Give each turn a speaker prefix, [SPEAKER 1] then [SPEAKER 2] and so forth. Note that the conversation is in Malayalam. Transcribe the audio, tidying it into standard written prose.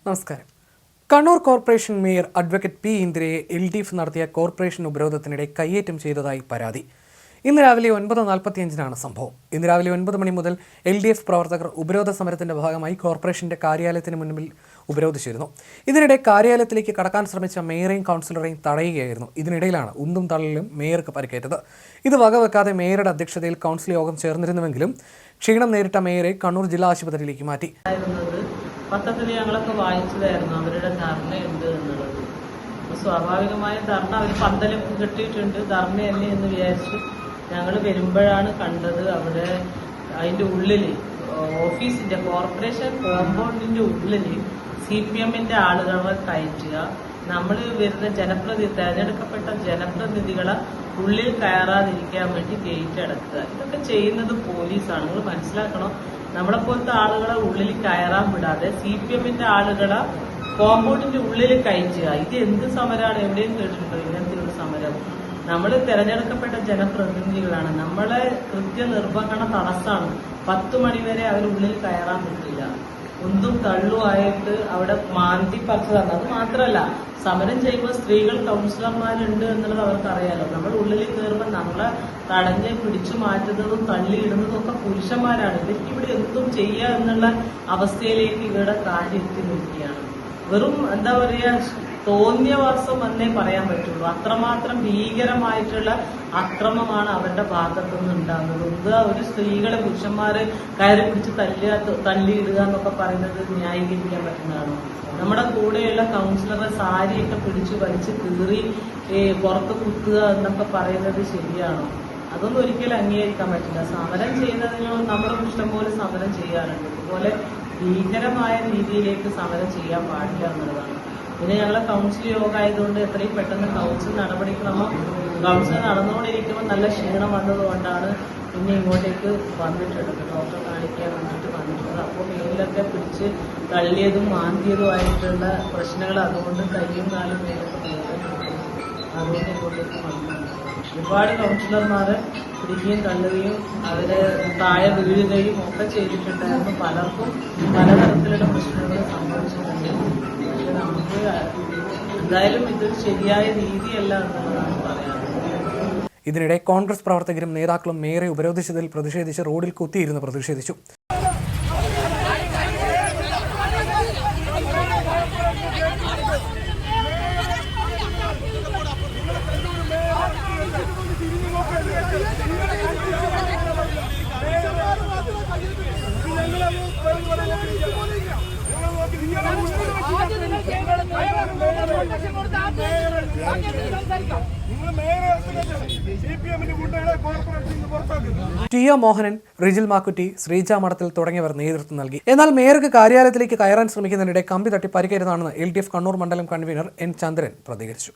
[SPEAKER 1] നമസ്കാരം. Kannur corporation mayor advocate P ഇന്ദിരയെ LDF നടത്തിയ കോർപ്പറേഷൻ ഉപരോധത്തിനിടെ കയ്യേറ്റം ചെയ്തതായി പരാതി. ഇന്ന് രാവിലെ 9:45 സംഭവം. ഇന്ന് രാവിലെ 9 മണി മുതൽ LDF പ്രവർത്തകർ ഉപരോധ സമരത്തിന്റെ ഭാഗമായി കോർപ്പറേഷന്റെ കാര്യാലയത്തിന് മുന്നിൽ ഉപരോധിച്ചിരുന്നു. ഇതിനിടെ കാര്യാലയത്തിലേക്ക് കടക്കാൻ ശ്രമിച്ച മേയറെയും കൗൺസിലറെയും തടയുകയായിരുന്നു. ഇതിനിടയിലാണ് ഉന്തും തള്ളിലും മേയർക്ക് പരിക്കേറ്റത്. ഇത് വകവെക്കാതെ മേയറുടെ അധ്യക്ഷതയിൽ കൗൺസിൽ യോഗം ചേർന്നിരുന്നുവെങ്കിലും ക്ഷീണം നേരിട്ട മേയറെ കണ്ണൂർ ജില്ലാ ആശുപത്രിയിലേക്ക് മാറ്റി.
[SPEAKER 2] പത്രത്തിൽ ഞങ്ങളൊക്കെ വായിച്ചതായിരുന്നു അവരുടെ ധർണയുണ്ട് എന്നുള്ളത്. സ്വാഭാവികമായ ധർണ അവർ പന്തലൊക്കെ കെട്ടിയിട്ടുണ്ട്, ധർണയല്ലേ എന്ന് വിചാരിച്ച് ഞങ്ങൾ വരുമ്പോഴാണ് കണ്ടത് അവിടെ അതിൻ്റെ ഉള്ളിൽ ഓഫീസിന്റെ കോർപ്പറേഷൻ കോമ്പൗണ്ടിന്റെ ഉള്ളിൽ CPMന്റെ ആളുകളെ കയറ്റുക, നമ്മൾ വരുന്ന തെരഞ്ഞെടുക്കപ്പെട്ട ജനപ്രതിനിധികളെ ഉള്ളിൽ കയറാതിരിക്കാൻ വേണ്ടി ഗേറ്റ് അടക്കുക. ഇതൊക്കെ ചെയ്യുന്നത് പോലീസാണ്. നിങ്ങൾ മനസ്സിലാക്കണം, നമ്മളെപ്പോലത്തെ ആളുകളെ ഉള്ളിൽ കയറാൻ വിടാതെ CPMന്റെ ആളുകളെ കോമ്പൗണ്ടിന്റെ ഉള്ളിൽ കയറ്റുക. ഇത് എന്ത് സമരമാണ്? എവിടെയും കേട്ടിട്ടുണ്ടോ ഇങ്ങനത്തെ ഒരു സമരം? നമ്മൾ തെരഞ്ഞെടുക്കപ്പെട്ട ജനപ്രതിനിധികളാണ്, നമ്മളെ കൃത്യനിർവഹണ തടസ്സമാണ്. 10 മണി വരെ അവരുള്ളിൽ കയറാൻ പറ്റില്ല. ഒന്നും തള്ളുമായിട്ട് അവിടെ മാന്തി പറിച്ചതാണ്. അത് മാത്രമല്ല, സമരം ചെയ്യുമ്പോൾ സ്ത്രീകൾ കൗൺസിലർമാരുണ്ട് എന്നുള്ളത് അവർക്കറിയാലോ. നമ്മൾ ഉള്ളിൽ കയറുമ്പോൾ നമ്മളെ തടഞ്ഞ് പിടിച്ചു മാറ്റുന്നതും തള്ളിയിടുന്നതും ഒക്കെ പുരുഷന്മാരാണ്. ഇവർക്ക് ഇവിടെ എന്തും ചെയ്യുക എന്നുള്ള അവസ്ഥയിലേക്ക് ഇവരുടെ കാര്യം എത്തി നിൽക്കുകയാണ്. വെറും എന്താ പറയുക, തോന്നിയ വർഷം എന്നേ പറയാൻ പറ്റുള്ളൂ. അത്രമാത്രം ഭീകരമായിട്ടുള്ള അക്രമമാണ് അവരുടെ ഭാഗത്തുനിന്ന് ഉണ്ടാകുന്നത്. എന്താ ഒരു സ്ത്രീകളെ പുരുഷന്മാരെ കയറി പിടിച്ച് തള്ളിയിടുക എന്നൊക്കെ പറയുന്നത് ന്യായീകരിക്കാൻ പറ്റുന്നതാണോ? നമ്മുടെ കൂടെയുള്ള കൗൺസിലറെ സാരിയൊക്കെ പിടിച്ചു വലിച്ച് കീറി പുറത്ത് കുത്തുക എന്നൊക്കെ പറയുന്നത് ശരിയാണോ? അതൊന്നും ഒരിക്കലും അംഗീകരിക്കാൻ പറ്റില്ല. സമരം ചെയ്യുന്നതിനോ നമ്മുടെ ഇഷ്ടംപോലെ സമരം ചെയ്യാറുണ്ട്. ഇതുപോലെ ഭീകരമായ രീതിയിലേക്ക് സമരം ചെയ്യാൻ പാടില്ല എന്നുള്ളതാണ്. പിന്നെ ഞങ്ങളെ കൗൺസിൽ യോഗം ആയതുകൊണ്ട് എത്രയും പെട്ടെന്ന് കൗൺസിൽ നടപടിക്ക് കൗൺസിൽ നടന്നുകൊണ്ടിരിക്കുമ്പോൾ നല്ല ക്ഷീണം വന്നതുകൊണ്ടാണ് പിന്നെ ഇങ്ങോട്ടേക്ക് വന്നിട്ടുള്ളത്, ഡോക്ടറെ കാണിക്കാൻ വേണ്ടിയിട്ട് വന്നിട്ടുള്ളത്. അപ്പോൾ മേലിലൊക്കെ പിടിച്ച് തള്ളിയതും മാന്തിയതുമായിട്ടുള്ള പ്രശ്നങ്ങൾ അതുകൊണ്ട് കയ്യും കാലും മേലൊക്കെ വേദനയുണ്ട്. അതുകൊണ്ട് ഇങ്ങോട്ടേക്ക് വന്നിട്ടുണ്ട്. ഒരുപാട് കൗൺസിലർമാരെ പിടിക്കുകയും തള്ളുകയും അവരെ താഴെ വീഴുകയും ഒക്കെ ചെയ്തിട്ടുണ്ടായിരുന്നു. പലർക്കും പലതരത്തിലുള്ള പ്രശ്നങ്ങൾ സംഭവിച്ചിട്ടുണ്ട്. പക്ഷെ നമുക്ക് എന്തായാലും ഇതൊരു ശരിയായ രീതിയല്ല എന്നുള്ളതാണ് പറയാനുള്ളത്.
[SPEAKER 1] ഇതിനിടെ കോൺഗ്രസ് പ്രവർത്തകരും നേതാക്കളും മേയറെ ഉപരോധിച്ചതിൽ പ്രതിഷേധിച്ച് റോഡിൽ കുത്തിയിരുന്ന് പ്രതിഷേധിച്ചു. ടിയ മോഹനൻ, റിജിൽ മാക്കുറ്റി, ശ്രീജ മഠത്തിൽ തുടങ്ങിയവർ നേതൃത്വം നൽകി. എന്നാൽ മേയർക്ക് കാര്യാലയത്തിലേക്ക് കയറാൻ ശ്രമിക്കുന്നതിനിടെ കമ്പി തട്ടി പരിക്കേറ്റതാണെന്ന് LDF കണ്ണൂർ മണ്ഡലം കൺവീനർ N ചന്ദ്രൻ പ്രതികരിച്ചു.